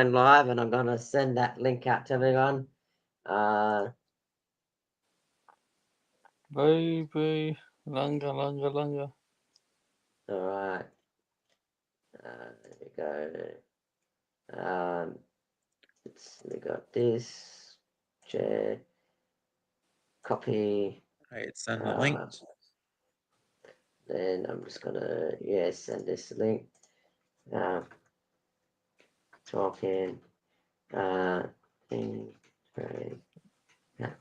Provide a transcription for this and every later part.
live, and I'm going to send that link out to everyone. Baby, longer. All right. There we go. We got this. Share. Copy. Right, send the link. Then I'm just gonna send this link. Talking. Thing.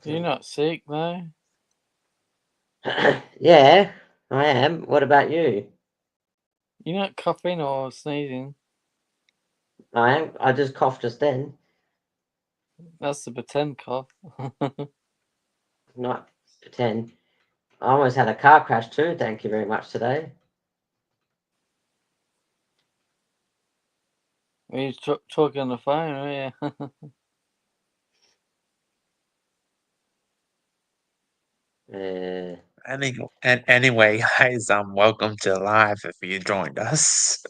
You're not sick, though? Yeah, I am. What about you? You're not coughing or sneezing? I am. I just coughed just then. That's the pretend cough. Not pretend. I almost had a car crash too. Thank you very much today. Were you talking on the phone, were you? Anyway, guys, welcome to live if you joined us.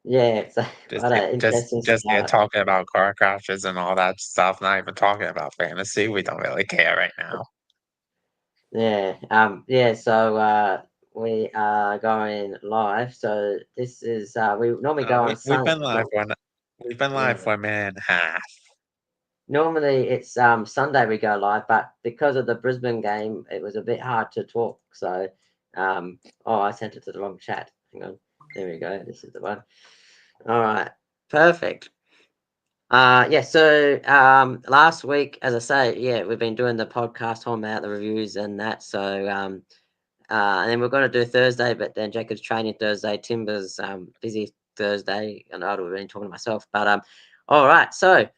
Yeah, it's what an interesting Just here start. talking about car crashes and all that stuff, not even talking about fantasy. We don't really care right now. Yeah. So we are going live. So this is we normally go on We've been Sunday. live for a minute and a half. Normally it's Sunday we go live, but because of the Brisbane game, it was a bit hard to talk. So I sent it to the wrong chat. Hang on. There we go. This is the one. All right. Perfect. So last week, as I say, we've been doing the podcast, talking about the reviews and that. So and then we're going to do Thursday, but then Jacob's training Thursday. Timba's busy Thursday, and I'd have been talking to myself. But all right. So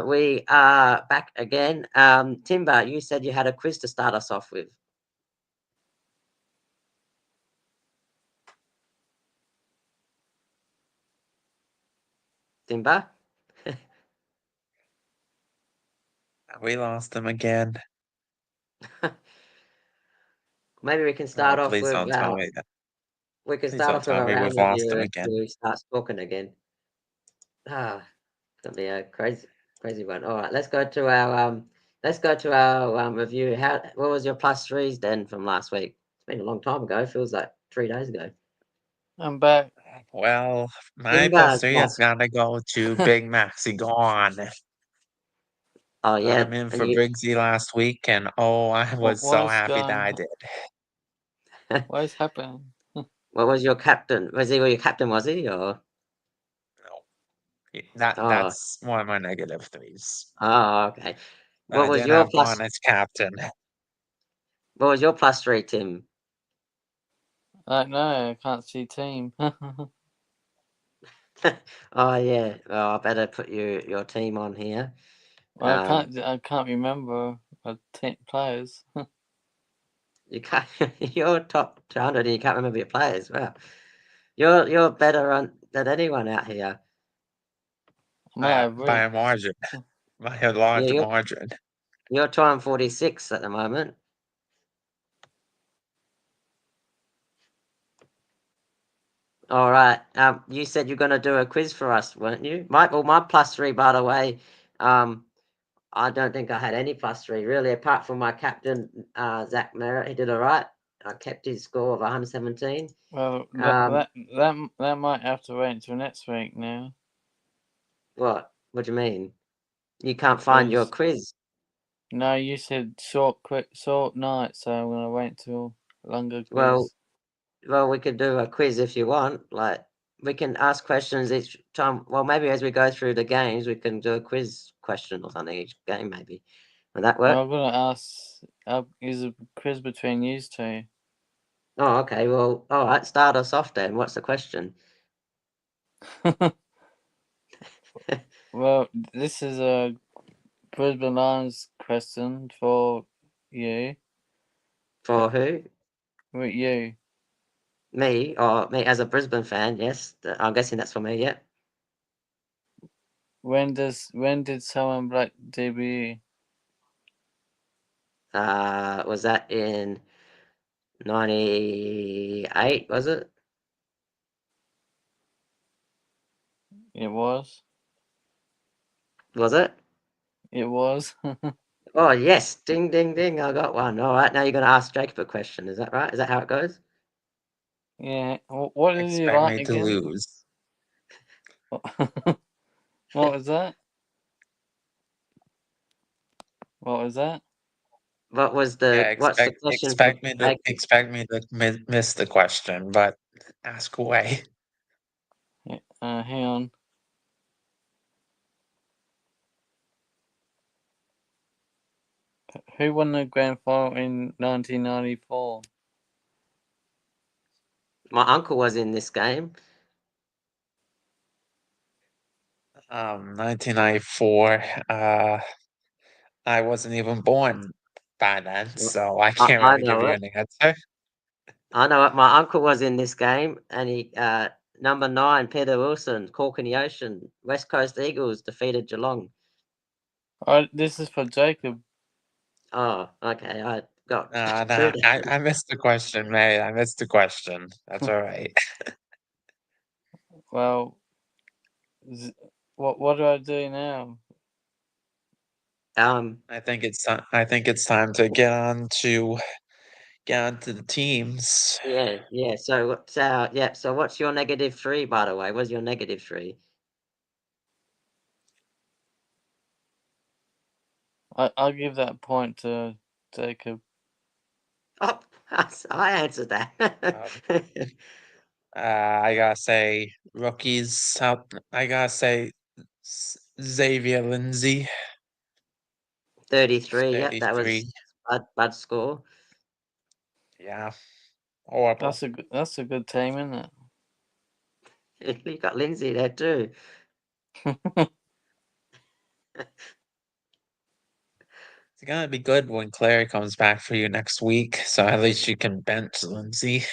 we are back again. Timba, you said you had a quiz to start us off with. Timba? We lost him again. Maybe we can start off Please with don't tell me that. we can Please start don't off with tell a me round we've lost him review again. until he starts talking again. It's gonna be a crazy one. All right, let's go to our review. What was your plus threes then from last week? It's been a long time ago. It feels like 3 days ago. I'm back. Well, my plus Timber's three back. has got to go to Big Maxi gone. Oh Got yeah, him in and for Briggsy last week, and I was so What's happy that gone? I did. What is happening? what was your captain? Was he your captain? Was he or? No, Oh, that's one of my negative threes. okay. What I was didn't your have plus? Gon as captain. What was your plus three, Tim? No, I can't see team. Oh yeah. Oh, I better put your team on here. Well, I can't remember players. You can't. You're top 200 and you can't remember your players. Wow. You're better than anyone out here. Might have By a margin. By a large Yeah, margin. you're 246 at the moment. All right. You said you're going to do a quiz for us, weren't you? My plus three, by the way. I don't think I had any plus three really, apart from my captain, Zach Merritt. He did all right. I kept his score of 117. Well, Um, that might have to wait until next week now. what? What do you mean? You can't find your Because quiz? no, you said short night, so I'm gonna wait till longer Well, quiz. we could do a quiz if you want. Like, we can ask questions each time. Well, maybe as we go through the games, we can do a quiz question or something each game, maybe. Would that Well, work? I'm gonna ask. Is a quiz between you two? Oh, okay. Well, all right. Start us off then. What's the question? Well, this is a Brisbane Lions question for you. For who? With you. Me? Or me as a Brisbane fan? Yes. I'm guessing that's for me. Yeah. When did Someone Black debut? Was that in 98? Was it? It was. Was it? It was. Oh yes, ding ding ding! I got one. All right, now you're going to ask Jacob a question. Is that right? Is that how it goes? Yeah. What did you Expect like me to again? lose. What was that? What was that? What was Yeah, what's the expect question for expect me to Jacob? expect me to miss the question, but ask away. Yeah, hang on. Who won the grand final in 1994? My uncle was in this game. 1994. I wasn't even born by then, so I I, can't I really give know you it. an answer. I know it. My uncle was in this game, and he number 9, Peter Wilson, Cork in the Ocean, West Coast Eagles defeated Geelong. This is for Jacob. Oh, okay. I got two Nah, down. I missed the question, mate. I missed the question. That's all right. Well, what do I do now? I think it's time to get on to the teams. Yeah. So what's your -3, by the way? What's your -3? I'll give that point to Jacob. Oh, I answered that. Um, I gotta say rookies out. I gotta say Xavier Lindsay, 33. Yep, that was 33. Bud score. Yeah, horrible. That's a good team, isn't You got Lindsay there too. it? It's gonna be good when Clary comes back for you next week, so at least you can bench Lindsay.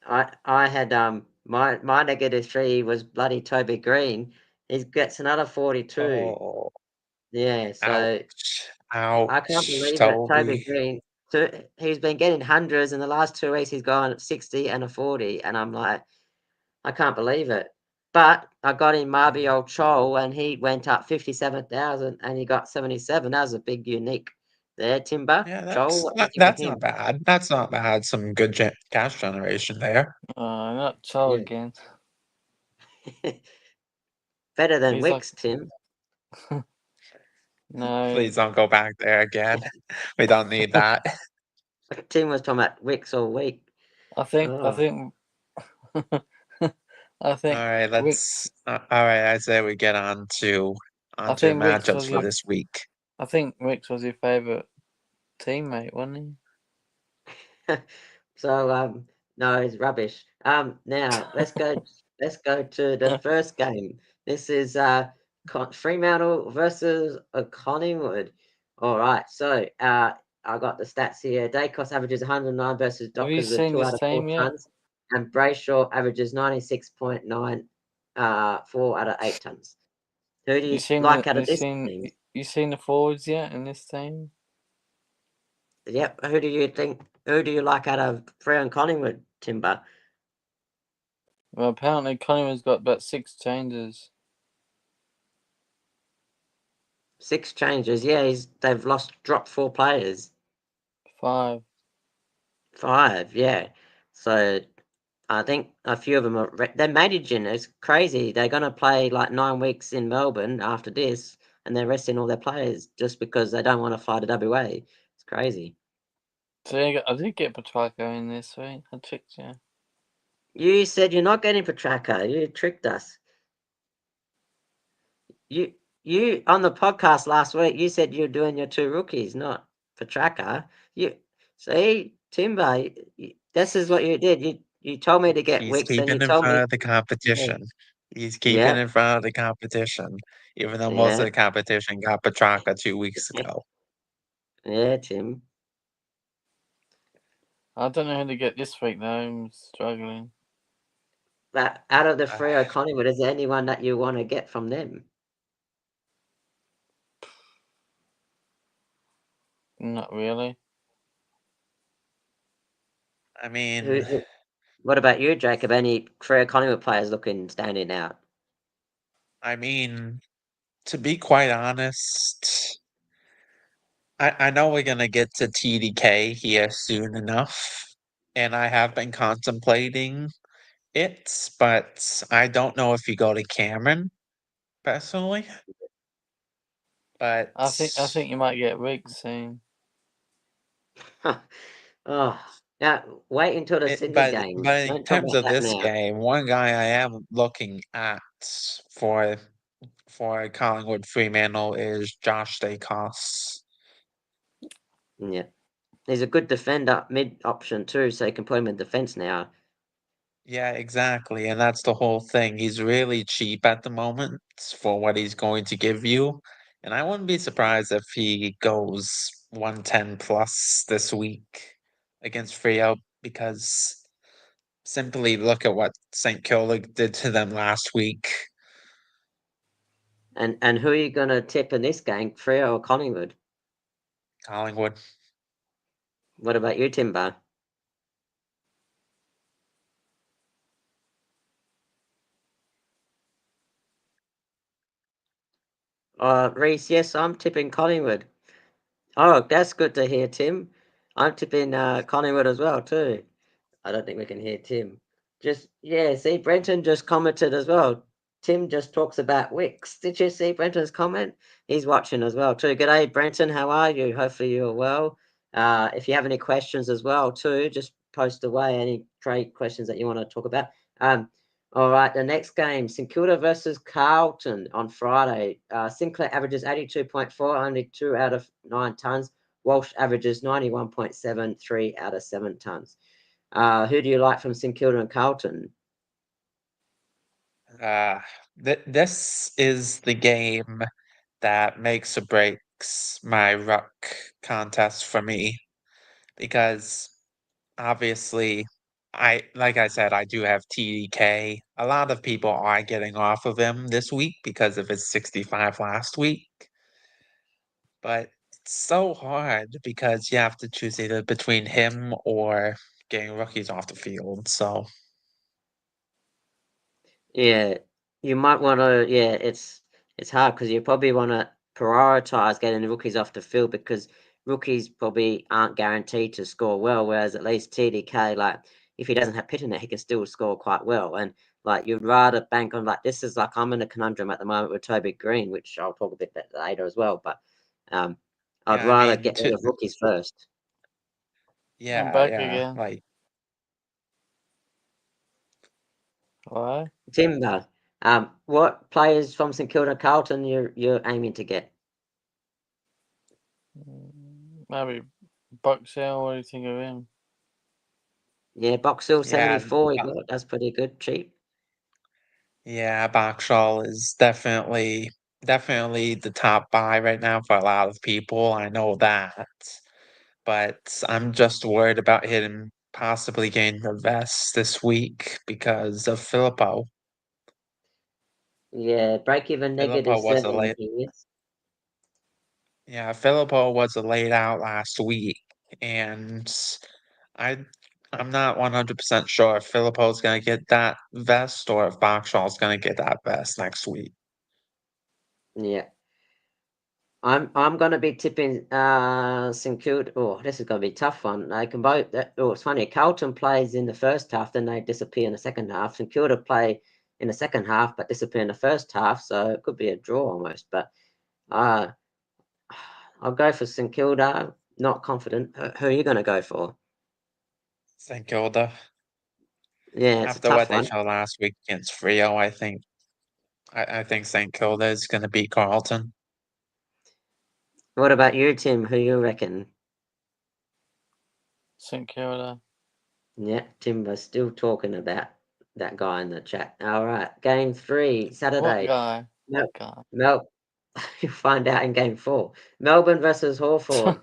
I had my -3 was bloody Toby Green. He gets another 42. Oh, Yeah, so ouch, I can't ouch, believe it. Toby Toby. Green, he's been getting hundreds in the last 2 weeks. He's gone 60 and a 40, and I'm like, I can't believe it. But I got in Marbiol Chol, and he went up 57,000, and he got 77. That was a big unique there. Timber Yeah, Chol, what do you think of that's not him? bad. That's not bad. Some good cash generation there. Not Cho Yeah, again. better than He's like, Wicks, Tim. no. Please don't go back there again. We don't need that. Tim was talking about Wicks all week. I think I Oh, think I All think right, Wick all right, I say we get I on to think Wicks matchups was for your this week. I think Wicks was your favourite teammate, wasn't so no, it's rubbish. Now let's go to the he? first game. This is Fremantle versus Collingwood. All right, so I got the stats here. Dacos averages 109 versus Have you Dockers with seen 2 this out of 4 team yet? tons, and Brayshaw averages 96.9, 4 out of 8 tons. Who do You you seen like the out you of this seen team? you seen the forwards yet in this team? Yep. Who do you think? Who do you like out of Freo and Collingwood, Timber? Well, apparently Collingwood's got about 6 changes. 6 changes. Yeah, they've dropped 4 players. 5. 5, yeah. So I think a few of them are they're managing. It's crazy. They're gonna play like 9 weeks in Melbourne after this, and they're resting all their players just because they don't want to fly to WA. It's crazy. So I did get Petrarca in this week. I tricked you. You said you're not getting Petrarca. You tricked us. You you on the podcast last week, you said you're doing your 2 rookies, not Petrarca. You see, Timber, this is what you did. You told me to get He's Wicks, and you keeping in told front me, of the yeah, competition. He's keeping yeah, in front of the competition, even though most of yeah, the competition got Petrarca 2 weeks ago. yeah, Tim. I don't know who to get this week though. I'm struggling. But out of the Uh, Freo Collingwood, is there anyone that you want to get from them? Not really. I mean, Who? What about you, Jacob? Any Freo Collingwood players looking standing out? I mean, To be quite honest, I know we're gonna get to TDK here soon enough, and I have been contemplating it, but I don't know if you go to Cameron personally. But I think you might get rigged soon. Oh, now wait until the Sydney but game. but in Don't talk terms about of that this now. game, one guy I am looking at for for Collingwood Fremantle is Josh Dacos. Yeah, he's a good defender, mid option too, so you can put him in defence now. Yeah, exactly. And that's the whole thing. He's really cheap at the moment for what he's going to give you. And I wouldn't be surprised if he goes 110 plus this week against Freo because simply look at what St. Kilda did to them last week. And who are you gonna tip in this game, Freo or Collingwood? Collingwood. What about you, Timba? Reese, yes, I'm tipping Collingwood. Oh, that's good to hear, Tim. I'm tipping Collingwood as well too. I don't think we can hear Tim. Just yeah, see, Brenton just commented as well. Tim just talks about Wicks. Did you see Brenton's comment? He's watching as well too. G'day, Brenton. How are you? Hopefully you're well. If you have any questions as well too, just post away any trade questions that you want to talk about. Um, all right, the next game, St Kilda versus Carlton on Friday. Sinclair averages 82.4, only 2 out of 9 tons. Walsh averages 91.7, 3 out of 7 tons. Who do you like from St Kilda and Carlton? Uh, this is the game that makes or breaks my ruck contest for me because obviously like I said, I do have TDK. A lot of people are getting off of him this week because of his 65 last week. But it's so hard because you have to choose either between him or getting rookies off the field. So Yeah, you might want to. Yeah, it's hard because you probably want to prioritize getting the rookies off the field because rookies probably aren't guaranteed to score well. Whereas at least TDK, like if he doesn't have pit in it, he can still score quite well. And like you'd rather bank on like this is like I'm in a conundrum at the moment with Toby Green, which I'll talk a bit later as well. But um, I'd yeah, I rather mean get rid of rookies first. I'm yeah, back yeah. again. Like Alright. Timber, what players from St Kilda and Carlton you're aiming to get? Maybe Buxell, what do you think of him? Yeah, Box Hill yeah, 74 he got. That's pretty good, cheap. yeah, Boxall is definitely the top buy right now for a lot of people. I know that. But I'm just worried about him possibly getting the vest this week because of Filippo. Yeah, break even Filippo negative was a 7 late he is. Yeah, Filippo was a laid out last week, and I I'm not 100% sure if Filippo's gonna get that vest or if Boxall's gonna get that vest next week. Yeah. I'm gonna be tipping St Kilda. Oh, this is gonna be a tough one. They can both oh it's funny, Carlton plays in the first half, then they disappear in the second half. St Kilda play in the second half but disappear in the first half, so it could be a draw almost. But uh I'll go for St Kilda. Not confident. Who are you gonna go for? St. Kilda. Yeah, it's a After what tough they one. showed last week against Frio, I think St. Kilda is gonna beat Carlton. What about you, Tim? Who you reckon? St Kilda. Yeah, Timber's still talking about that guy in the chat. All right, game 3, What Saturday. guy? Mel, What guy? you'll find out in game 4. Melbourne versus Hawthorn.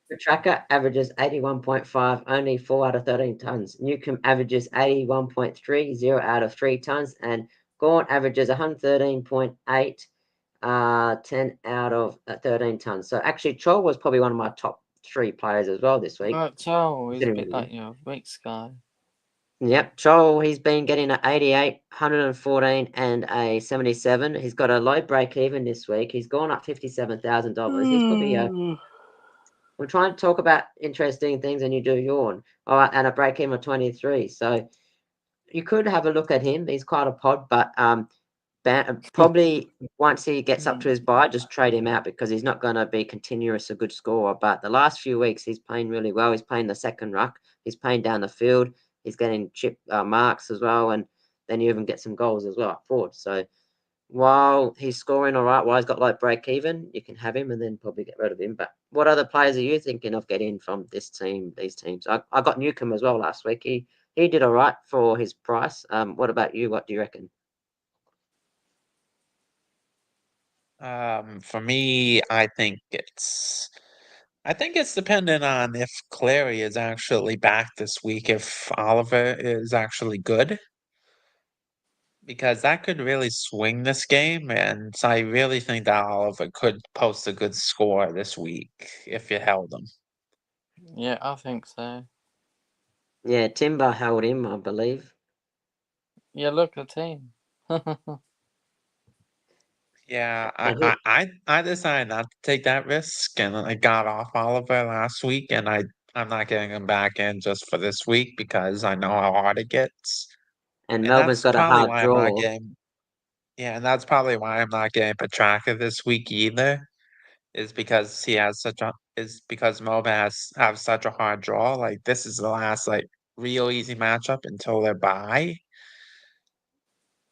The tracker averages 81.5, only 4 out of 13 tons. Newcomb averages 81.3, 0 out of 3 tons. And Gaunt averages 113.8, 10 out of 13 tons. So actually, Troll was probably one of my top 3 players as well this week. Right, so he's a bit Considering like your Wicks guy. Yep, Joel, he's been getting an 88, 114, and a 77. He's got a low break even this week. He's gone up $57,000. He's probably we're trying to talk about interesting things and you do yawn. All right, and a break even of 23. So you could have a look at him. He's quite a pod, but probably once he gets up to his bye, just trade him out because he's not going to be continuous a good scorer. But the last few weeks, he's playing really well. He's playing the second ruck. He's playing down the field. He's getting chip marks as well, and then you even get some goals as well up forward. So while he's scoring all right, while he's got like break even, you can have him and then probably get rid of him. But what other players are you thinking of getting from this team? These teams, I got Newcomb as well last week. He did all right for his price. What about you? What do you reckon? For me, I think it's dependent on if Clary is actually back this week, if Oliver is actually good, because that could really swing this game, and so I really think that Oliver could post a good score this week if you held him. Yeah, I think so. Yeah, Timba held him, I believe. Yeah, look at the team. Yeah, And who, I decided not to take that risk, and I got off Oliver last week, and I'm not getting him back in just for this week because I know how hard it gets, and and Melbourne's that's got a probably hard why I'm not draw. getting yeah, and that's probably why I'm not getting Petrarca this week either, is because Melbourne has have such a hard draw. Like this is the last like real easy matchup until their bye.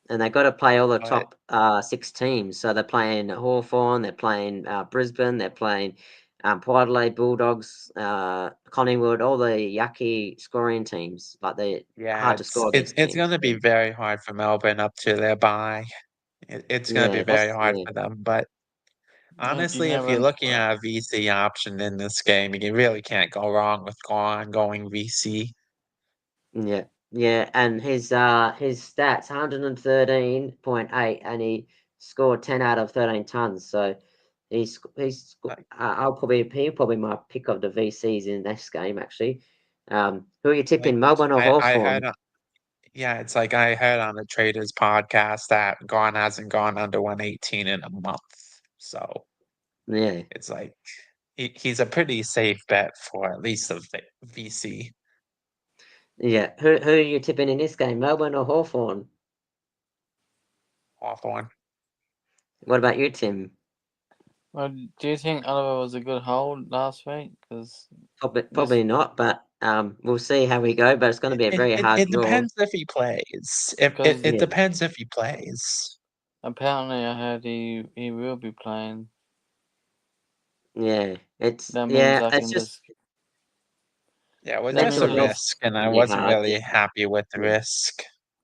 And they got to play all the But top six teams. So they're playing Hawthorn, they're playing Brisbane, they're playing Port Adelaide Bulldogs, Collingwood, all the yucky scoring teams. Like they're yeah, hard to score against it's teams. gonna be very hard for Melbourne up to their bye. It's gonna be Yeah, very that's hard yeah, for them. But And you honestly, if you're never. looking at a VC option in this game, you really can't go wrong with going VC. yeah, yeah. And his stats 113.8, and he scored 10 out of 13 tons. So Like he'll probably my pick of the VCs in this game actually. Who are you tipping, like Melbourne or I heard Hawthorn? yeah, it's like I heard on the Traders podcast that Gone hasn't gone under 118 in a month. So Yeah, it's like he's a pretty safe bet for at least a VC. yeah. Who are you tipping in this game, Melbourne or Hawthorn? Hawthorne. What about you, Tim? Well, do you think Oliver was a good hold last week? Because this, Probably not, but we'll see how we go. But it's going to be a very hard It draw. depends if he plays. If because it Yeah, depends if he plays. apparently I heard he will be playing. yeah. That means I It's can just just. Yeah, it was That just means a I mental health just. risk, and I can be wasn't hard. really Yeah, happy with the yeah, risk.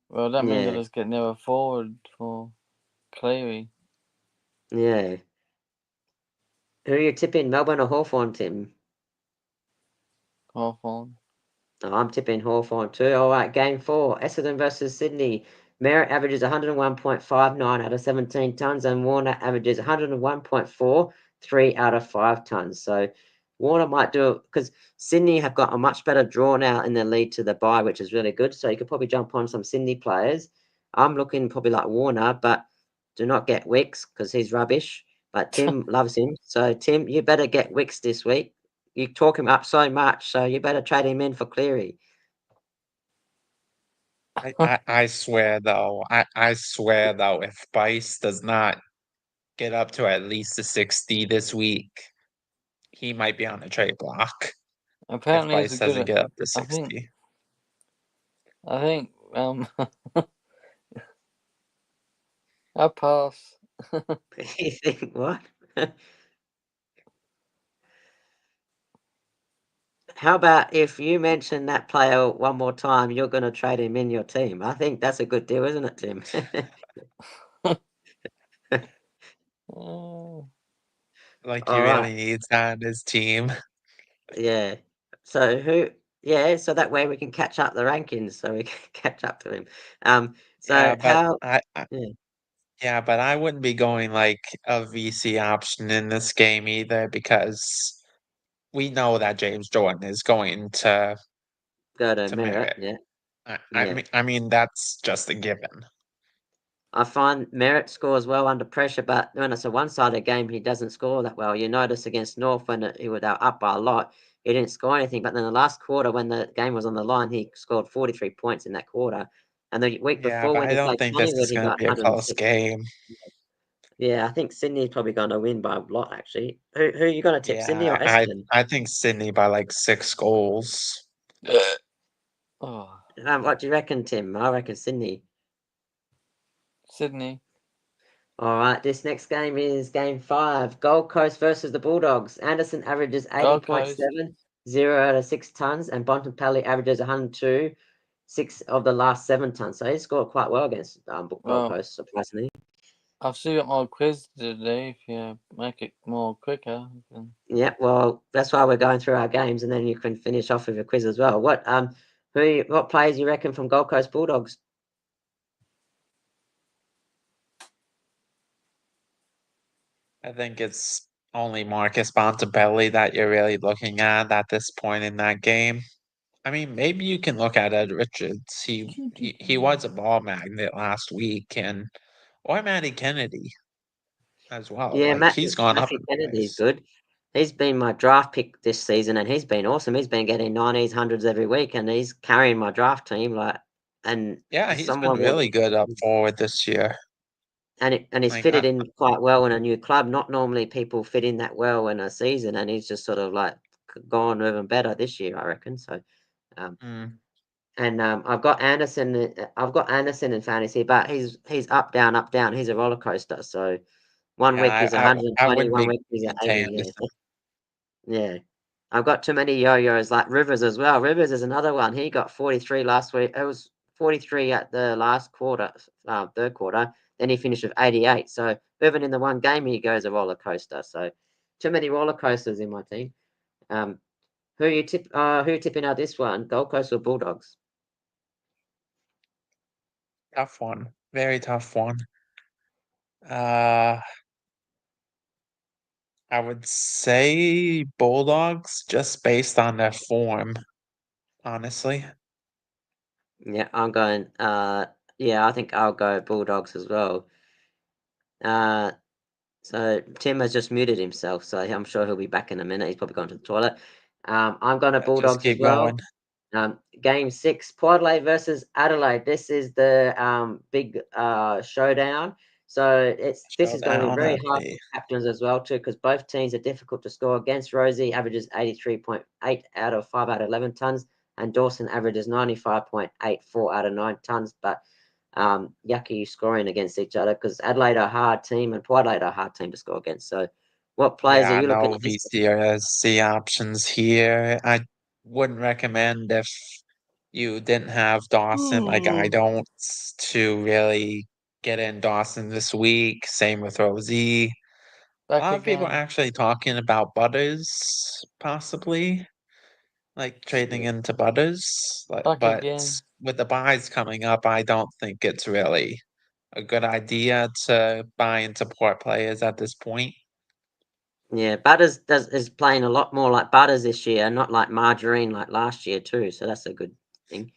Well, that means I yeah, just get never forward for Cleary. yeah. Who are you tipping, Melbourne or Hawthorn, Tim? Hawthorn. Oh, I'm tipping Hawthorn too. All right, game four, Essendon versus Sydney. Merritt averages 101.59 out of 17 tons, and Warner averages 101.4, 3 out of 5 tons. So Warner might do it because Sydney have got a much better draw now in their lead to the bye, which is really good. So you could probably jump on some Sydney players. I'm looking probably like Warner, but do not get Wicks because he's rubbish. But Tim loves him. So Tim, you better get Wicks this week. You talk him up so much, so you better trade him in for Cleary. I swear though, I swear though, if Bice does not get up to at least a 60 this week, he might be on the trade block. If Apparently he's a Bice doesn't good. get up to I think. 60. I think. I pass. You think what? How about if you mention that player one more time, you're going to trade him in your team? I think that's a good deal, isn't it, Tim? Oh, Like he All right. really needs that in his team. Yeah. So who? Yeah. So that way we can catch up the rankings, so we can catch up to him. So Yeah, but how? I Yeah. yeah, but I wouldn't be going like a VC option in this game either because we know that James Jordan is going Go to to Merritt. Merritt. Yeah. Yeah. I mean that's just a given. I find Merritt scores well under pressure, but when it's a one-sided game, he doesn't score that well. You notice against North when they were up by a lot, he didn't score anything. But then the last quarter, when the game was on the line, he scored 43 points in that quarter. And the week Yeah, before, but when I he don't played think this Collingwood, is he going to got be a close 106. game. Yeah, I think Sydney's probably going to win by a lot, actually. Who are you going to tip, Sydney Yeah, or Essendon? I think Sydney by like 6 goals. Oh, What do you reckon, Tim? I reckon Sydney. Sydney. All right, this next game is game 5. Gold Coast versus the Bulldogs. Anderson averages Gold Coast. 80.7, 0 out of 6 tons, and Bontempelli averages 102, 6 of the last 7 tons. So he scored quite well against Gold Well, Coast, surprisingly. I've still got more quiz today. If you make it more quicker, then Yeah, well, that's why we're going through our games, and then you can finish off with a quiz as well. What players you reckon from Gold Coast Bulldogs? I think it's only Marcus Bontempelli that you're really looking at this point in that game. I mean, maybe you can look at Ed Richards. He was a ball magnet last week, and or Matty Kennedy as well. Yeah, Like he's gone up Matthew in Kennedy's price. good. He's been my draft pick this season, and he's been awesome. He's been getting 90s, hundreds every week, and he's carrying my draft team. And Yeah, he's been someone will, really good up forward this year. and he's Like fitted in quite well in a new club. Not normally people fit in that well in a season, and he's just sort of like gone even better this year, I reckon. So, um, mm, I've got Anderson. I've got Anderson in fantasy, but he's up down up down. He's a roller coaster. So one yeah, week he's I 120, wouldn't one be week he's at into 80. Anderson. Yeah. Yeah. I've got too many yo-yos like Rivers as well. Rivers is another one. He got 43 last week. It was 43 at the last quarter, third quarter. Then he finished with 88. So even in the one game, he goes a roller coaster. So too many roller coasters in my team. Um, who you tipping out this one? Gold Coast or Bulldogs? Tough one, very tough one. Uh, I would say Bulldogs just based on their form, honestly. Yeah, I'm going. Yeah, I think I'll go Bulldogs as well. Uh, So Tim has just muted himself, so I'm sure he'll be back in a minute. He's probably gone to the toilet. I'm going to Yeah, just Bulldogs as keep going. well. Game 6, Port Adelaide versus Adelaide. This is the big showdown. So this is going to be Showdown, very hard Adelaide. for captains as well too, because both teams are difficult to score against. Rosie averages 83.8 out of 5 out of 11 tons, and Dawson averages 95.84 out of 9 tons. But yucky scoring against each other because Adelaide are a hard team and Port Adelaide are a hard team to score against. So, what players are Yeah, you looking no at this? VCRC options here. I wouldn't recommend if you didn't have Dawson, like I don't, to really get in Dawson this week. Same with Rosie. A back lot of people are again. actually talking about Butters, possibly, like trading into Butters. Back But again. with the buys coming up, I don't think it's really a good idea to buy into port players at this point. Yeah, Butters is playing a lot more like Butters this year, not like Margarine like last year too. So that's a good thing.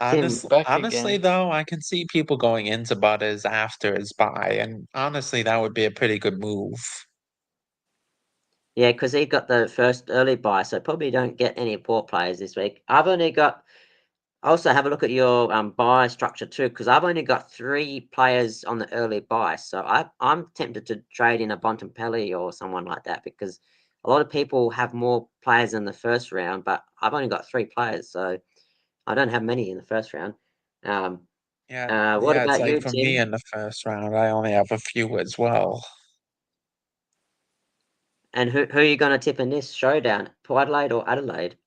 Tim, Back Honestly, again. though, I can see people going into Butters after his buy, and honestly, that would be a pretty good move. yeah, because he got the first early buy, so probably don't get any Port players this week. I've only got Also, have a look at your buy structure too, because I've only got 3 players on the early buy. So I'm tempted to trade in a Bontempelli or someone like that because a lot of people have more players in the first round, but I've only got 3 players, so I don't have many in the first round. Um, what Yeah, it's about like you, for me Tim? in the first round, I only have a few as well. And who are you going to tip in this showdown? Port Adelaide or Adelaide?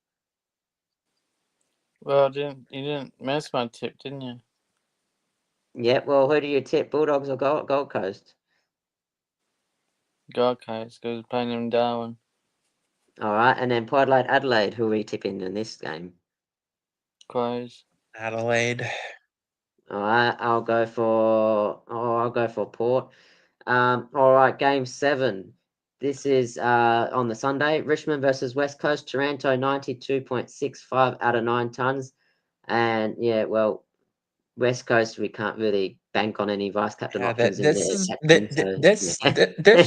Well, you didn't miss my tip, didn't you? Yeah, well, who do you tip, Bulldogs or Gold Coast? Gold Coast, because playing in Darwin. All right, and then Port Adelaide, Adelaide, who are we tipping in this game? Crows. Adelaide. All right, I'll go for Port. All right, game 7. This is on the Sunday. Richmond versus West Coast. Toronto 92.65 out of 9 tons. And yeah, well, West Coast, we can't really bank on any vice captain Yeah, options in this there is at team. So yeah.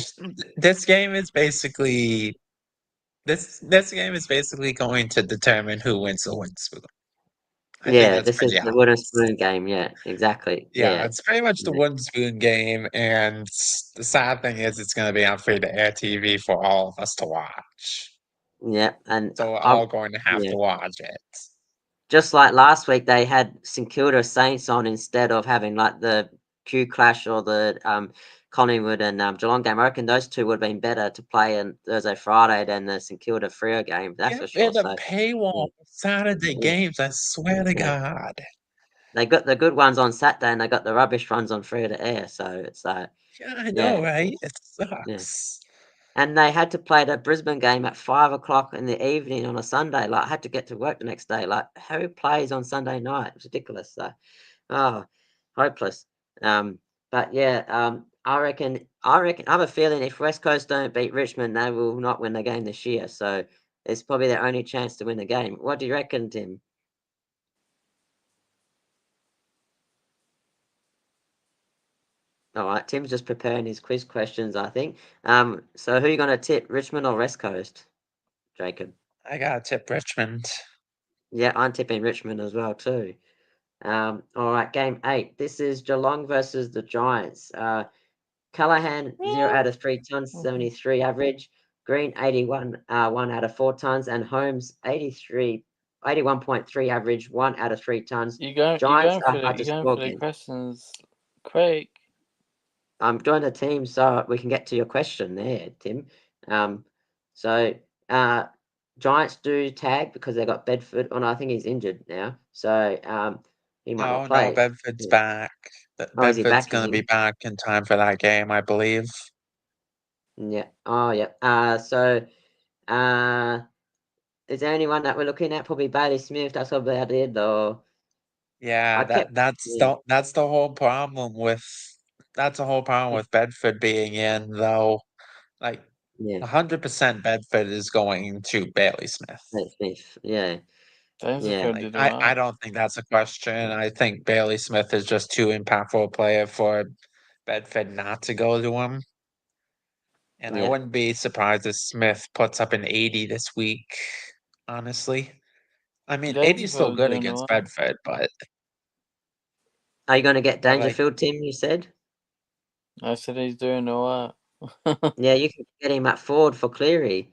this game is basically this game is basically going to determine who wins the wooden spoon. I think Yeah, that's this is pretty the wooden obvious. spoon game. Yeah, exactly. Yeah, Yeah. it's pretty much the Yeah. wooden spoon game, and the sad thing is it's going to be on free to air TV for all of us to watch. Yeah. And So we're I all going to have yeah. to watch it. Just like last week, they had St Kilda Saints on instead of having like the Q Clash or the Collingwood and Geelong game. I reckon those two would have been better to play on Thursday, Friday than the St Kilda Freo game. That's Get for sure. rid of So paywall yeah, Saturday yeah, games, I swear to yeah. God. They got the good ones on Saturday and they got the rubbish ones on Free to Air. So it's like Yeah, I know, yeah, right? It yeah. sucks. And they had to play the Brisbane game at 5 o'clock in the evening on a Sunday. Like I had to get to work the next day. Like who plays on Sunday night? It's ridiculous. So oh, hopeless. But yeah, I reckon I have a feeling if West Coast don't beat Richmond, they will not win the game this year. So it's probably their only chance to win the game. What do you reckon, Tim? All right, Tim's just preparing his quiz questions, I think. So who are you gonna tip, Richmond or West Coast, Jacob? I gotta tip Richmond. Yeah, I'm tipping Richmond as well too. All right, game 8. This is Geelong versus the Giants. Callahan 0 out of 3 tons, 73 average. Green 81, 1 out of 4 tons, and Holmes 81.3 average, 1 out of 3 tons. Giants are hard to You going score for the against. questions quick. I'm join the team so we can get to your question there, Tim. Um, so uh, Giants do tag because they got Bedford. Oh no, I think he's injured now, so he might not No, no, play. Bedford's Yeah. back. Oh, is he Bedford's back? Is gonna be he? back in time for that game, I believe. Yeah. Oh, yeah. Uh, is there anyone that we're looking at? Probably Bailey Smith. That's about it. Or Yeah, I kept. Yeah. that's the whole problem with Bedford being in though. Like Yeah. 100% Bedford is going to Bailey Smith. Bailey Smith. Yeah. Yeah. Dangerfield Like did I alright. don't think that's a question. I think Bailey Smith is just too impactful a player for Bedford not to go to him. And I Yeah. wouldn't be surprised if Smith puts up an 80 this week, honestly. I mean, 80 is still Dangerfield good doing against alright. Bedford, Are you going to get but like, Dangerfield, Tim? You said. I said he's doing alright. Yeah, you can get him at forward for Cleary.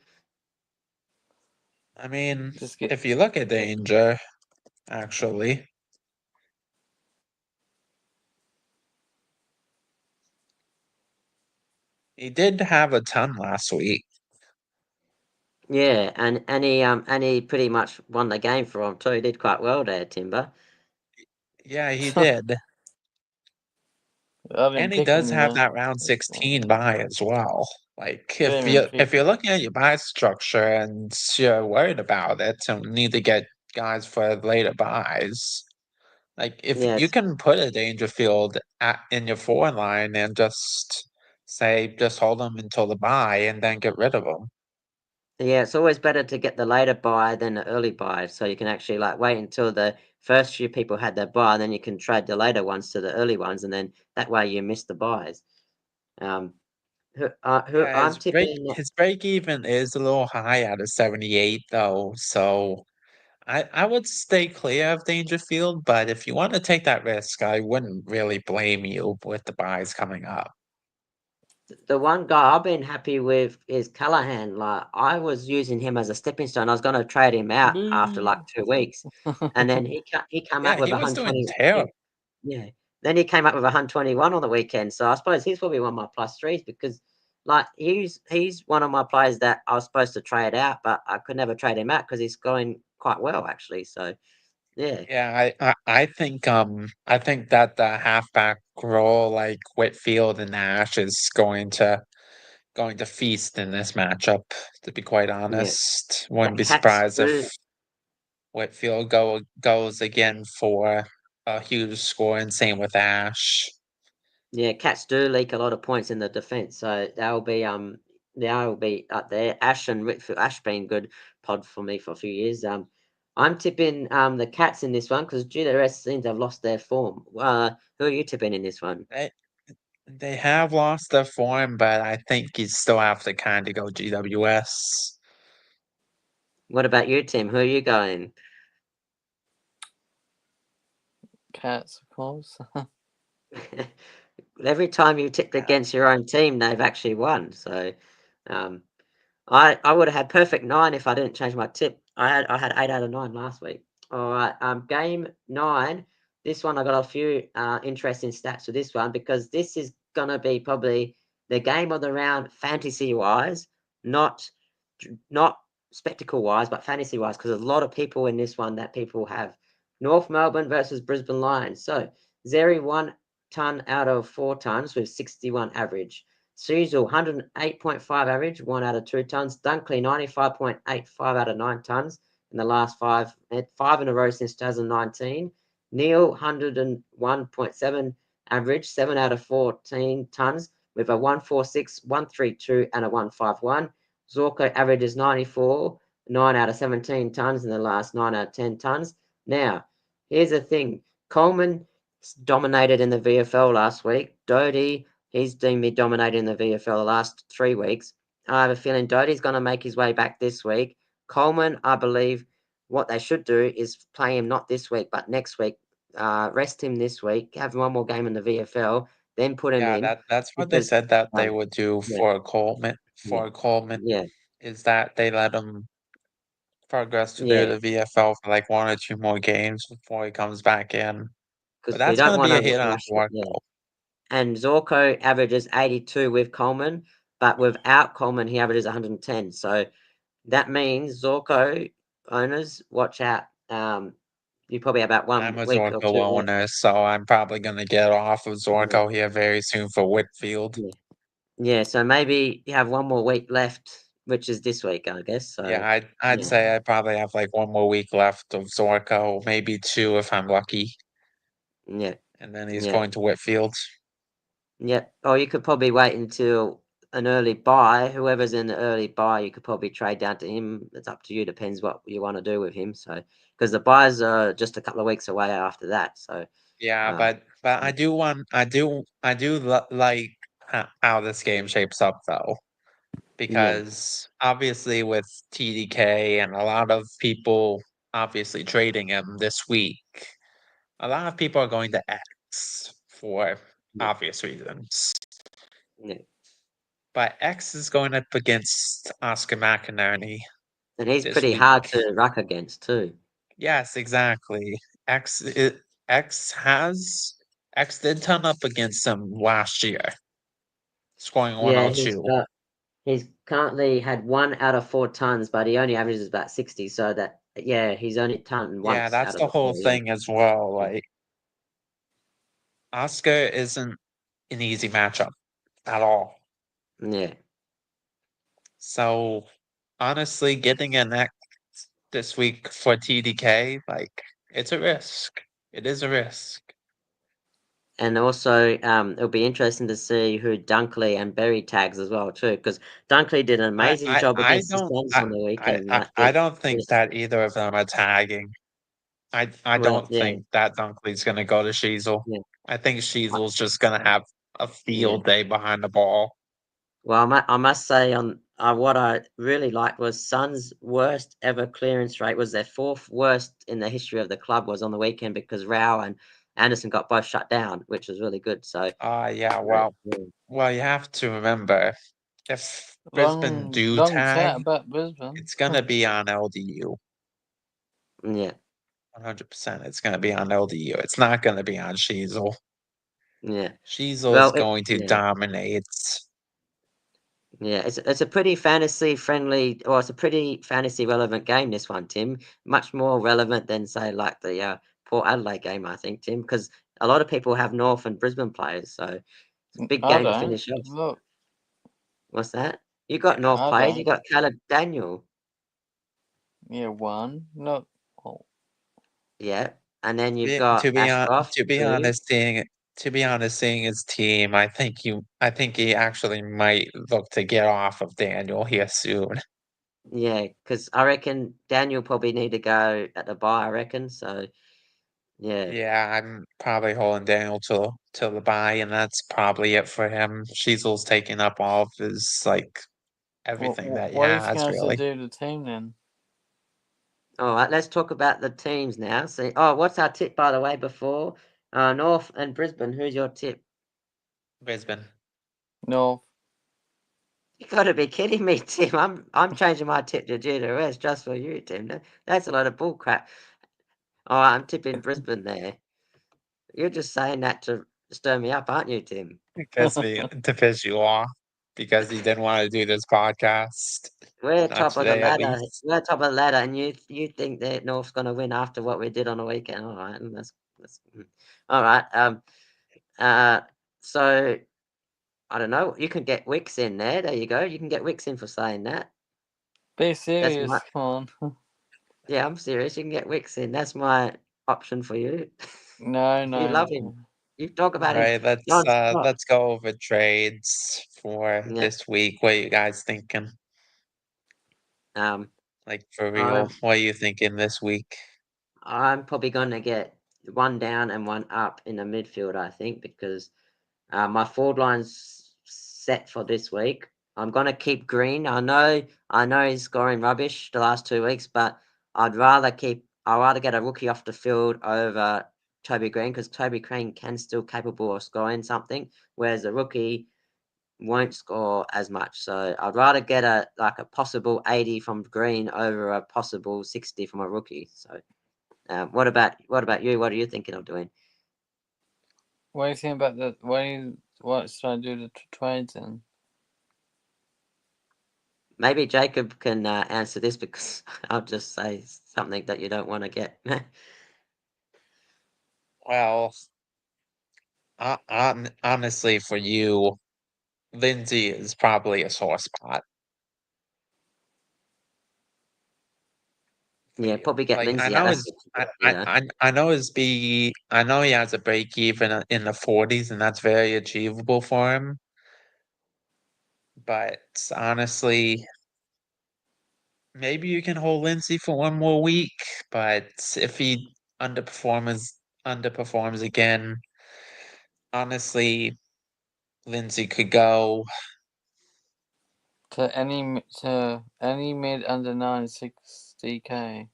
I mean, Just get if you look at Danger, actually, he did have a ton last week. Yeah, and he pretty much won the game for him too. He did quite well there, Timber. Yeah, he did. I And didn't he pick him, does you have know. that round That's why. 16 buy as well. Like I didn't even if pick you're him. looking at your buy structure and you're worried about it and need to get guys for later buys, like if you Yes. can put a Dangerfield in your forward line and just say just hold them until the buy and then get rid of them. Yeah, it's always better to get the later buy than the early buy, so you can actually like wait until the first few people had their buy, and then you can trade the later ones to the early ones, and then that way you miss the buys. Um, who Yeah, I'm tipping. his break even is a little high out of 78 though, so I would stay clear of Dangerfield, but if you want to take that risk, I wouldn't really blame you with the buys coming up. The one guy I've been happy with is Callahan. Like I was using him as a stepping stone. I was going to trade him out after like Boo! 2 weeks, and then he came Yeah, out with he was doing 120. Yeah, terrible. yeah. Then he came up with 121 on the weekend. So I suppose he's probably one of my plus threes because like he's one of my players that I was supposed to trade out, but I could never trade him out because he's going quite well actually. So yeah, Yeah, I think that the halfback role like Whitfield and Nash is going to feast in this matchup, to be quite yeah. honest. Wouldn't be Cats surprised if do. Whitfield goes again for a huge score, and same with Ash. Yeah, Cats do leak a lot of points in the defense, so Yeah, I will be up there. Ash and Whitfield. Ash been good pod for me for a few years. I'm tipping the Cats in this one because GWS seems to have lost their form. Who are you tipping in this one? They have lost their form, but I think you still have to kind of go GWS. What about you, Tim? Who are you going? Cats, of course. Every time you tipped Yeah, against your own team, they've actually won. So, um, I would have had perfect 9 if I didn't change my tip. I had 8 out of 9 last week. All right, game 9. This one I got a few interesting stats for this one because this is gonna be probably the game of the round fantasy wise, not not spectacle wise, but fantasy wise because there's a lot of people in this one that people have. North Melbourne versus Brisbane Lions. So Zeri 1 ton out of 4 tons with 61 average. Seasel 108.5 average, 1 out of 2 tons. Dunkley 95.85 out of 9 tons in the last five in a row since 2019. Neil 101.7 average, 7 out of 14 tons with a 146, 132, and a 151. Zorko averages 94, 9 out of 17 tons in the last 9 out of 10 tons. Now, here's the thing Coleman dominated in the VFL last week. Doty, he's deemed me dominated in the VFL the last 3 weeks. I have a feeling Doty's going to make his way back this week. Coleman, I believe what they should do is play him not this week, but next week. Rest him this week, have one more game in the VFL, then put him yeah, in that's what they because, said that they um, would do yeah, for Coleman. yeah, For Coleman, yeah, is that they let him progress through yeah, the VFL for like 1 or 2 more games before he comes back in. But because we that's don't going to want be a to hit on rush it. Yeah. Zorko. And Zorko averages 82 with Coleman, but without Coleman, he averages 110. So that means Zorko owners, watch out. You probably have about I'm 1 week or a Zorko two left. owner, so I'm probably going to get off of Yeah, Zorko here very soon for Whitfield. yeah, yeah. So maybe you have 1 more week left, which is this week, I guess. So Yeah, I'd yeah, say I probably have like 1 more week left of Zorko, maybe 2 if I'm lucky, yeah, and then he's yeah, going to Whitfield. yeah. Or you could probably wait until an early buy. Whoever's in the early buy, you could probably trade down to him. It's up to you. Depends what you want to do with him. So because the buys are just a couple of weeks away after that. So Yeah, um, but I do like how this game shapes up though, yeah, because obviously with TDK and a lot of people obviously trading him this week, a lot of people are going to X for yeah, obvious reasons. yeah. But X is going up against Oscar McInerney And he's this pretty hard week. to ruck against too. Yes, exactly. X has X did turn up against him last year, scoring Yeah, 102. he's currently had 1 out of 4 tons, but he only averages about 60. So that yeah, he's only ton Yeah, once that's out of the the whole four. Yeah, thing as well. yeah, Like Oscar isn't an easy matchup at all. yeah. So honestly, getting an X this week for TDK, like it's a risk. It is a risk. And also, it'll be interesting to see who Dunkley and Berry tags as well too, because Dunkley did an amazing job I against the don't Suns on the weekend. Like I it, don't think it's that either of them are tagging. I well, don't yeah, think that Dunkley's gonna go to Sheasel. yeah, I think I- Sheasel's just gonna have a yeah. field day behind the ball. Well, I must say on what I really liked was Suns' worst ever clearance rate was their fourth worst in the history of the club was on the weekend because Rao and Anderson got both shut down, which was really good. So, Yeah, yeah, well, you have to remember if Brisbane do Long chat tag, about Brisbane. it's gonna be on LDU. yeah, 100%. It's gonna be on LDU. It's not gonna be on Sheasel. yeah. Sheasel is Well, going to yeah. dominate. Yeah, it's a pretty fantasy friendly, or it's a pretty fantasy relevant game. This one, Tim, much more relevant than say like the Port Adelaide game, I think, Tim, because a lot of people have North and Brisbane players, so it's a big I game to don't. finish off. Look, What's that? You got Yeah. North I players. You don't. got Caleb Daniel, Yeah, one. Not. Oh, yeah, and then you've got Ashcroft To be too. honest, to be honest, seeing his team, I think he actually might look to get off of Daniel here soon. Yeah, because I reckon Daniel probably need to go at the bye, I reckon. So yeah. Yeah, I'm probably holding Daniel till the bye, and that's probably it for him. Sheasel's taking up all of his everything that he What is he has, going to really. do to the team then? All right, let's talk about the teams now. See, what's our tip by the way? Before North and Brisbane, who's your tip? Brisbane. No. You got to be kidding me, Tim. I'm changing my tip to GWS just for you, Tim. That's a lot of bull crap. All right, I'm tipping Brisbane there. You're just saying that to stir me up, aren't you, Tim? To piss you off because he didn't want to do this podcast. We're Not top of the today, at ladder. least. We're top of the ladder, and you think that North's going to win after what we did on the weekend? All right, and all right. Uh, so I don't know. You can get Wicks in there. There you go. You can get Wicks in for saying that. Be That's serious, my. come on. Yeah, I'm serious. You can get Wicks in. That's my option for you. No, You no, love him. no. You talk All about him right, non-stop. let's go over trades for Yeah. this week. What are you guys thinking? Um. Like for real, I'm what are you thinking this week? I'm probably going to get one down and one up in the midfield. I think because my forward line's set for this week. I'm gonna keep Green. I know he's scoring rubbish the last 2 weeks, but I'd rather get a rookie off the field over Toby Green because Toby Green can still capable of scoring something, whereas a rookie won't score as much. So I'd rather get a possible 80 from Green over a possible 60 from a rookie. So what about you? What are you thinking of doing? What do you think about the? What should I do to trades then? Maybe Jacob can answer this because I'll just say something that you don't want to get. Well, honestly, for you, Lindsay is probably a sore spot for Yeah, you. probably get Like I Lindsay out. know That's his, what you got, you know. I know I know he has a break even in the 40s, and that's very achievable for him. But honestly, maybe you can hold Lindsay for one more week. But if he underperforms underperforms again, honestly, Lindsay could go. To any mid under 960k.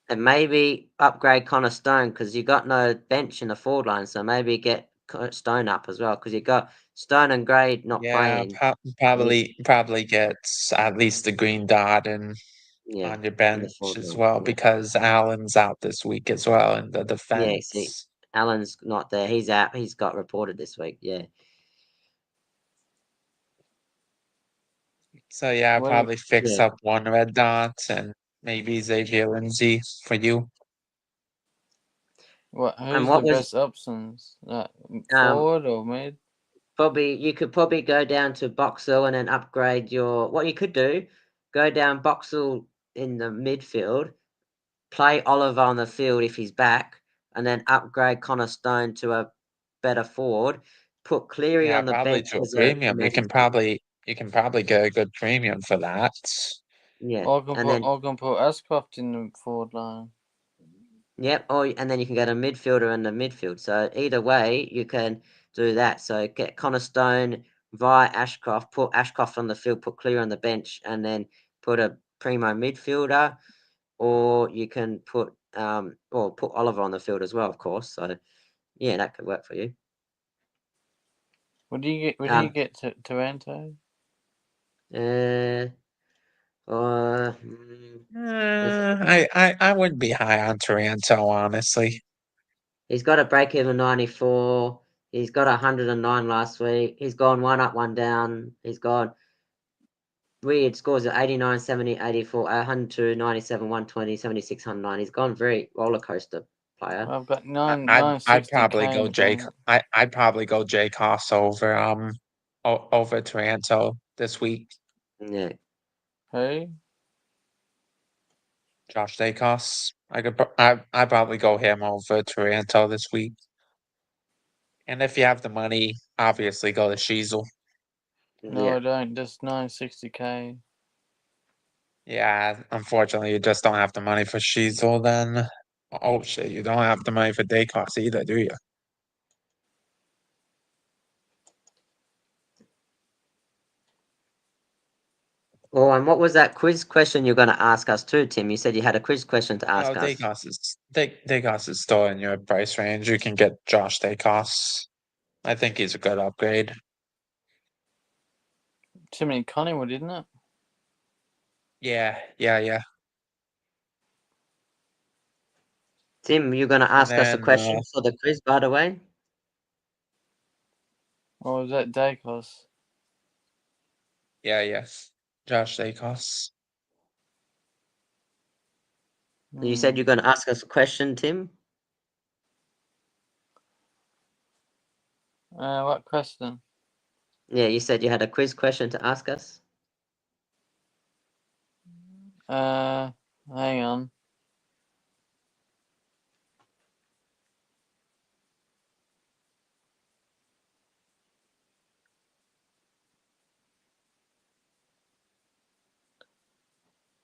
And maybe upgrade Connor Stone because you got no bench in the forward line. So maybe get Stone up as well because you got Stone and Gray not Yeah, playing. probably gets at least the green dot and Yeah, on your in the bench forward as line. well Yeah, because Allen's out this week as well in the yeah. See, defense. Allen's not there. He's out. He's got reported this week. Yeah. So yeah, What? probably fix Yeah. up one red dot and maybe Xavier Lindsay for you. What? And Who's the what was best options? um Forward or mid? Probably you could probably go down to Boxall and then upgrade your. What you could do, go down Boxall in the midfield, play Oliver on the field if he's back, and then upgrade Connor Stone to a better forward. Put Cleary Yeah, on the probably bench to a as a premium. emergency. You can probably get a good premium for that. Yeah, Or I can and put then I can put Ashcroft in the forward line. yep, and then you can get a midfielder in the midfield. So either way, you can do that. So get Connor Stone via Ashcroft, put Ashcroft on the field, put Clear on the bench, and then put a primo midfielder, or you can put Oliver on the field as well, of course. So yeah, that could work for you. What do you get? What do you Um, get to Toronto? uh, mm, it's, I wouldn't be high on Taranto, honestly. he's got a break even 94. He's got 109 last week. He's gone one up, one down. He's gone weird scores of 89, 70, 84, 102, 97, 120, 76, 109. He's gone very roller coaster player. I've got I'd 960k probably in go the bank. I'd probably go Jake Haas over over Taranto this week. Yeah. Who? Josh Dacos. I'd probably go him over Taranto this week. And if you have the money, obviously go to Sheasel. No, Yeah. I don't. Just 960k. Yeah, unfortunately, you just don't have the money for Sheasel then. Oh shit, you don't have the money for Dacos either, do you? Oh, and what was that quiz question you're going to ask us too, Tim? You said you had a quiz question to No, ask us. Dacos is still in your price range. You can get Josh Dacos. I think he's a good upgrade. Timmy Collingwood, isn't it? Yeah. Tim, you're going to And ask us a then question for the quiz, by the way? Or was that Dacos? yes. Josh Dacos. You said you're going to ask us a question, Tim? What question? Yeah, you said you had a quiz question to ask us. Hang on.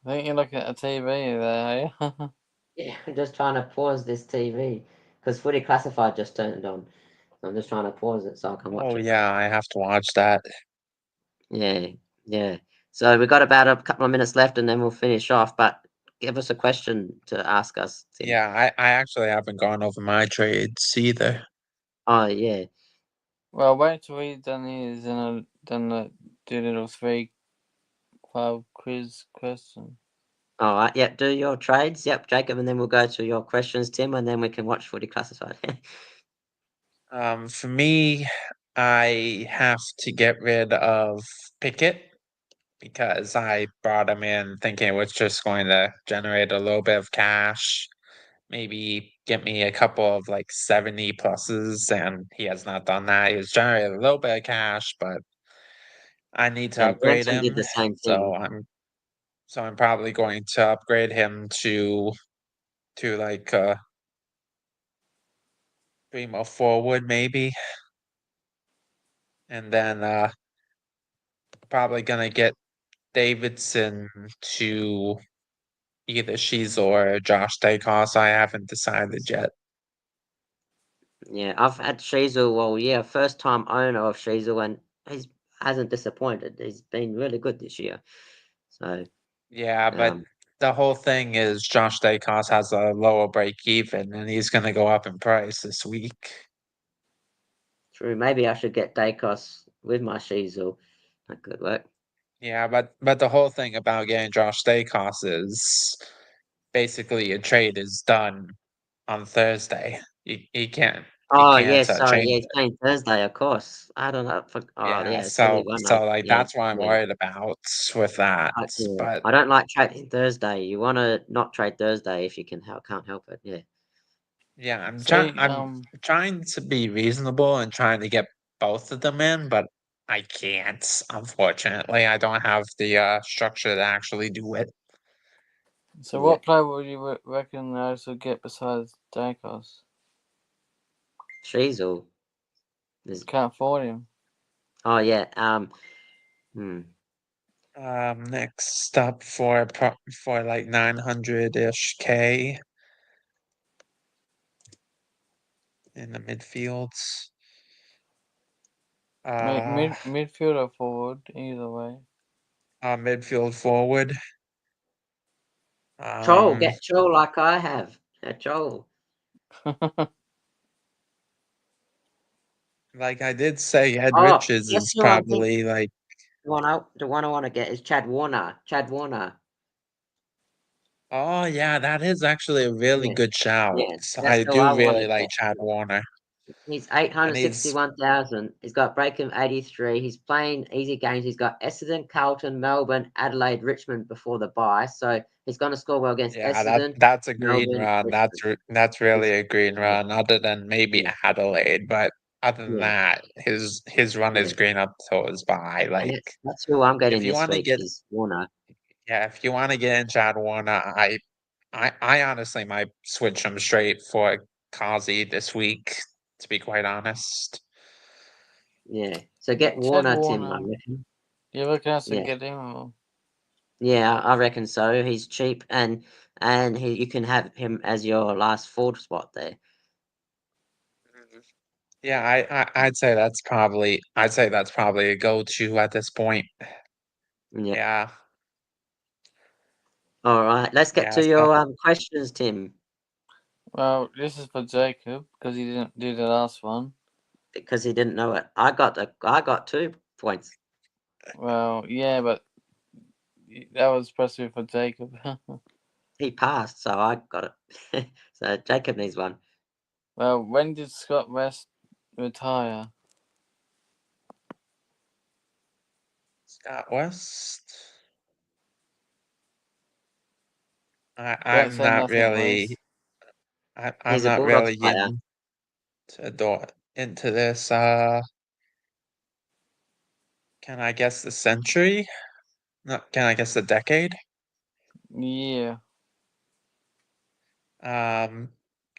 I think you're looking at a TV there, hey? Yeah, I'm just trying to pause this TV because Footy Classified just turned on. So I'm just trying to pause it so I can watch Oh it. yeah, I have to watch that. Yeah. So we've got about a couple of minutes left and then we'll finish off. But give us a question to ask us, Tim. Yeah, I actually haven't gone over my trades either. Oh, yeah. Well, wait till we've done these and done the do little 3-5 quiz question. All right. Yep. Do your trades. Yep, Jacob. And then we'll go to your questions, Tim. And then we can watch Footy Classified. For me, I have to get rid of Pickett because I brought him in thinking it was just going to generate a little bit of cash, maybe get me a couple of like 70 pluses, and he has not done that. He's generated a little bit of cash, but I need to Yeah, upgrade Branson did him. the same So thing. I'm probably going to upgrade him to like primo forward maybe. And then probably gonna get Davidson to either She's or Josh Dacos. I haven't decided yet. Yeah, I've had Sheasel. Well, yeah, first time owner of Sheasel, and he's hasn't disappointed. He's been really good this year. So, Yeah, but um, the whole thing is Josh Dacos has a lower break even and he's gonna go up in price this week. true. Maybe I should get Dacos with my Sheasel. That could work. Yeah, but the whole thing about getting Josh Dacos is basically your trade is done on Thursday. You can't you Oh, yeah, can't sorry. change Yeah, he's it. playing Thursday, of course. I don't know. Oh, Yeah, yeah, silly one. so like Yeah, that's what I'm yeah. worried about with that. Yeah. But I don't like trading Thursday. You want to not trade Thursday if you can't help it. Yeah. yeah, See, I'm trying to be reasonable and trying to get both of them in, but I can't, unfortunately. I don't have the structure to actually do it. so Yeah. what player would you reckon I should get besides Dacos? Sheasel. There's, Can't afford him. oh, yeah. Hmm. Next up for like 900-ish K in the midfields. Uh, Midfield or forward, either way. midfield forward. Troll. Um, Get Troll like I have. Yeah, Troll. like I did say, Ed Oh, Richards guess is who I'm thinking? probably like, The one I want to get is Chad Warner. Chad Warner. oh yeah, that is actually a really Yeah. good shout. Yeah. That's I who do I want really to like get. Chad Warner, He's and he's 861,000. He's got breaking 83. He's playing easy games. He's got Essendon, Carlton, Melbourne, Adelaide, Richmond before the bye. So he's going to score well against yeah, Essendon, that's a green Melbourne, run. Richmond. That's really He's, a green yeah, run, other than maybe yeah, Adelaide. But other than yeah, that, his run yeah. is green up till his bye. And Like that's who I'm if getting you this want to week get is Warner. yeah, if you want to get in Chad Warner, I honestly might switch him straight for Kazi this week to be quite honest. Yeah. So get Ted Warner, Tim, I Warner. reckon. You reckon I should Yeah. get him? Or? Yeah, I reckon so. He's cheap and you can have him as your last forward spot there. Mhm. Yeah, I'd say that's probably a go-to at this point. Yeah. Yeah. All right. Let's get Yeah, to so your questions, Tim, Well, this is for Jacob because he didn't do the last one. because he didn't know it. I got 2 points. Well, yeah, but that was supposed to be for Jacob. He passed, so I got it. So Jacob needs one. Well, when did Scott West retire? Scott West. Don't I'm say not nothing, really Wes. I'm He's a not Bulldogs really player. into this. Can I guess the century? No, can I guess the decade? Yeah.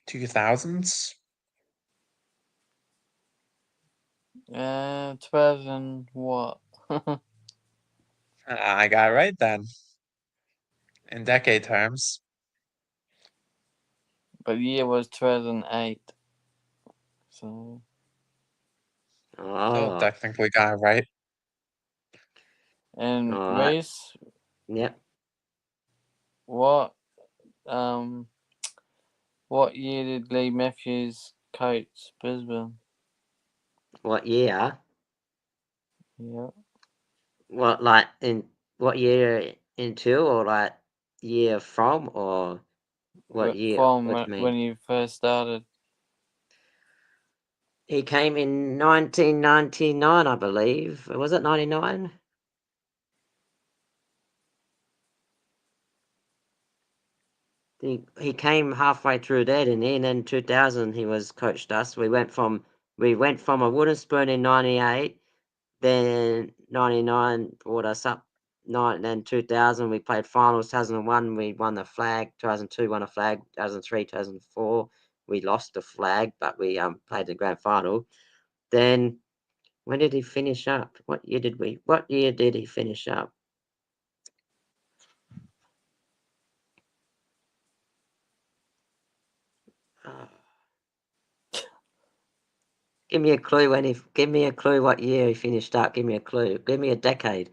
2000s. 2000 what? I got it right then. In decade terms. But year was 2008. So. So Oh, technically got it right. And all right. Reese, Yep. what what year did Lee Matthews coach Brisbane? What year? Yeah. What like in what year into, or like year from, or what year? From What do you when mean? you first started. He came in 1999, I believe. Was it 99? He came halfway through there, didn't he? And then 2000 he was coached us. We went from a wooden spoon in 98, then 99 brought us up. Then 2000 we played finals. 2001 we won the flag. 2002 won a flag. 2003, 2004 we lost the flag, but we played the grand final. Then when did he finish up? What year did he finish up? Uh, Give me a clue what year he finished up. Give me a clue. Give me a decade.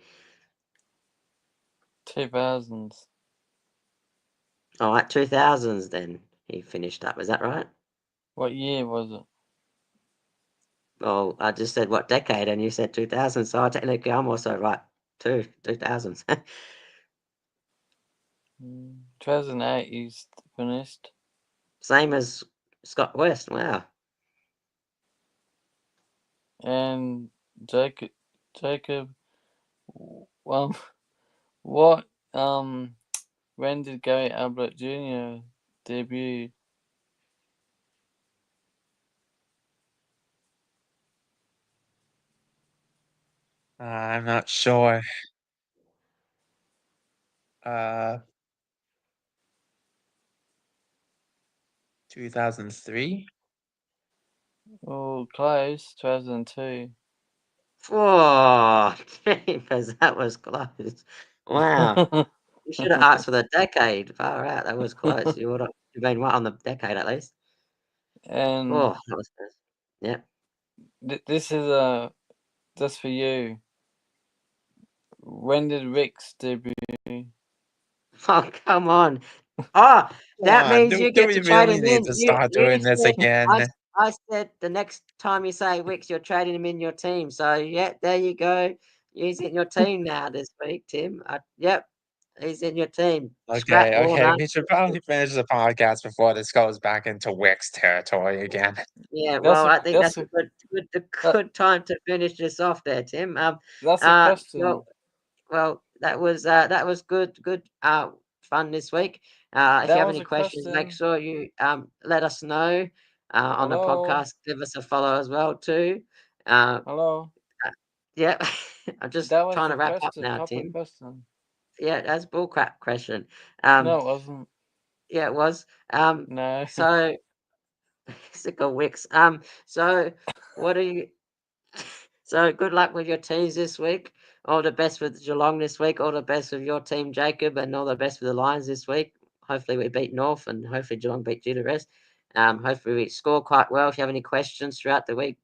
2000s. All right, 2000s then he finished up. Is that right? What year was it? Well, I just said what decade and you said 2000, so technically I'm also right too. 2000s. 2008 he's finished. Same as Scott West. Wow. And Jacob, um, what, when did Gary Ablett Jr. debut? I'm not sure. 2003. Oh, close. 2002. Whoa, jeepers, that was close. Wow. You should have asked for the decade. Far out, that was close. You would have been right on the decade at least. And Oh, that was close. Yeah. this is just for you. When did Rick's debut? Oh, come on. Oh, Come that on, means do you do get we to trade really him need in. to You start you doing this said again? I said the next time you say Wicks, you're trading him in your team. So yeah, there you go. He's in your team now this week, Tim. Yep, he's in your team. Scrap Okay, Warner. we should probably finish the podcast before this goes back into Wix territory again. Yeah, That's well, a I think that's that's a a that, good time to finish this off there, Tim. that's a Well, question. that was good fun this week. If That you have was any a questions, make question. sure you let us know on the Hello, podcast. Give us a follow as well too. Uh, hello. yeah, I'm just That was trying the to wrap up question. now, Proper Tim. question. Yeah, that's bullcrap question. No, Um, it wasn't. yeah, it was. No. So Sick of Wicks. So what are you? So good luck with your teams this week. All the best with Geelong this week. All the best with your team, Jacob, and all the best with the Lions this week. Hopefully we beat North, and hopefully Geelong beat you the rest. Hopefully we score quite well. If you have any questions throughout the week,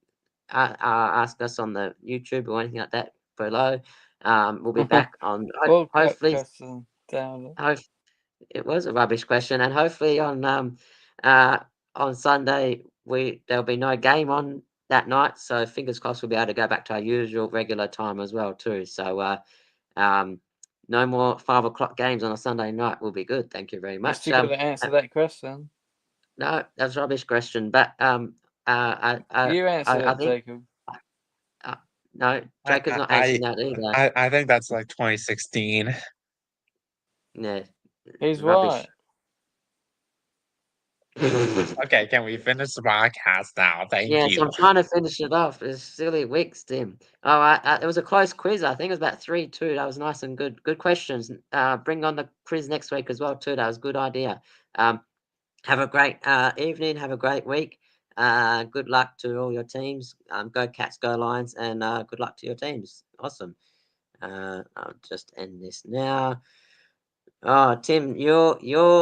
ask us on the YouTube or anything like that below. We'll be back on World Cup hopefully. question down. Hope it was a rubbish question, and hopefully on Sunday there'll be no game on that night, so fingers crossed we'll be able to go back to our usual regular time as well too. So um, no more 5 o'clock games on a Sunday night will be good. Thank you very You much. still got to answer that question. No, that's a rubbish question, but You answered I it, think Jacob. no, Jacob's not answering that either. I think that's like 2016. Yeah, He's rubbish. right. Okay, can we finish the podcast now? Thank Yes, you. I'm trying to finish it off. It's silly weeks, Tim. Oh, it was a close quiz. I think it was about 3-2. That was nice and good. Good questions. Bring on the quiz next week as well too. That was a good idea. Have a great evening. Have a great week. Good luck to all your teams. Go Cats, go Lions, and good luck to your teams. Awesome. I'll just end this now. Oh, Tim, you're